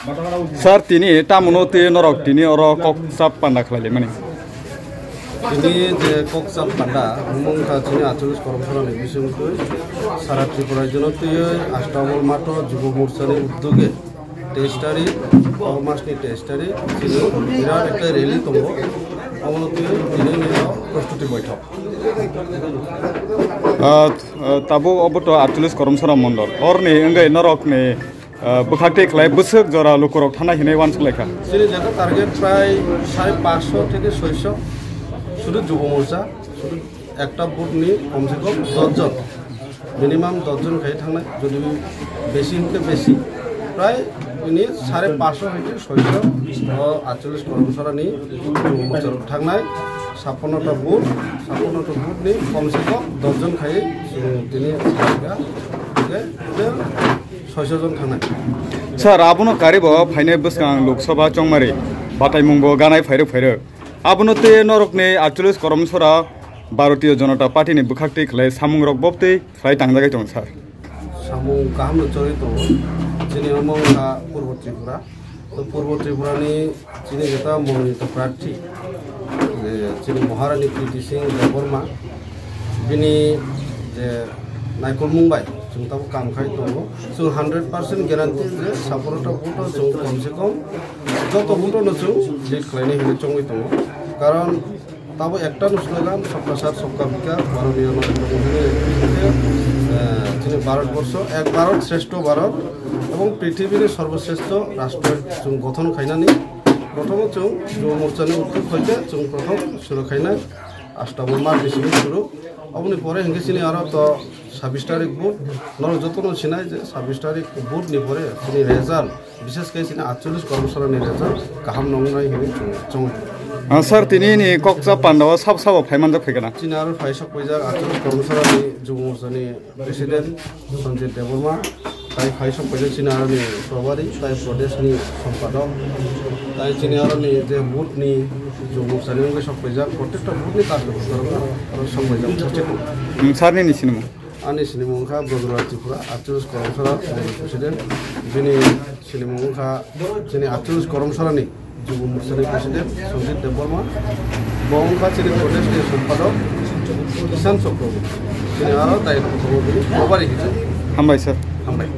Sir, tini tamuno te norok tini oro kok sap panda khlai mani. Ini je kok sap panda umum ka chini achulis kormsara ni bisum koi sara tripura jono tuye ashtamol mato jubo morsani uddoge testari masni testari chini birat ekta rally tombo amolo tuye tini ni prostuti boithok tabo oboto achulis kormsara mondor or ni engai norok ni bukhakte khlai busuk jora lukorok thana hinai wan sulaika chini jeta target pray 550 থেকে 600 শুধু যুব মোর্চা শুধু একটা বুট নিয়ে কমসে কম 10 জন minimum 10 জন খাই থাকলে যদি বেশি হতে বেশি প্রায় ইনি 550 হইতে 600 48 কর্মচারী নিয়ে যুব মোর্চা থাকনায় 56টা বুট নিয়ে কমসে কম 10 জন খাই তিনি জায়গা থেকে 600 জন থাকনায় স্যার আবনো Karib ফাইনে বসকাং Lok Sabha চংমারি বাটাই মুংবো Ganai ফাইরে Abunote norokne actually koromsora Bharatiya Janata Party ni bukhakte khlai samung rok bopte khlai tangjagai tong sar samung kaham chorito chini among ka purbo tripura to purbo tripura ni chini jeta monito prarthi chini Maharani Priti Singh Deborma bini je naikol Mumbai chung tabu kam khai tongo so 100% guarantee je saporota buto chung komse kom joto buto no chung je khlai ni hile chongoi tongo karon tabo ekta no slogan sabka sath sabka vikas মাননীয় নরেন্দ্র মোদীর তিনি ভারতবর্ষ এক ভারত শ্রেষ্ঠ ভারত এবং পৃথিবীর সর্বশ্রেষ্ঠ রাষ্ট্রের গঠন খাইনানি প্রথম চুং যুব মোর্চানি উদ্যোগ হইতে চুং প্রথম শুরু খাইনা আষ্টাবল মাস বেশি শুরু আপনি পরে হিংগেছিনি আরো তো 26 তারিখ বুট নর যতন ছিনাই যে 26 তারিখ বুট নি পরে তিনি রেজাল্ট বিশেষ করে তিনি 48 কর্মশালা নি রেজাল্ট কাহাম নংনাই হিনি চং Sir, tini ni koksa pandawa sab phaimanjak phaigana. Chinar phaisok paijak 48 কর্মশালা ni যুব মোর্চানি প্রেসিডেন্ট সঞ্জিত দেববর্মা তাই phaisok paijak chinar ni প্রভারী তাই প্রদেশ ni সম্পাদক তাই চিনার ni যে বুট ni যুব মোর্চানি অঙ্গে সব পাইজাক প্রত্যেকটা বুট ni কার্যকর করবে সব পাইজাক Sir ni sinimo ani sinimongkha Bogora Tripura 48 কর্মশালা প্রেসিডেন্ট যিনি sinimongkha যিনি 48 কর্মশালা ni যুব মোর্চানি প্রেসিডেন্ট সঞ্জিত দেববর্মা বংখা চিনি প্রদেশ ni সম্পাদক কিষাণ চক্রবর্তী তিনি আরো দায়িত্ব প্রভারী হিসেবে হামবাই স্যার হামবাই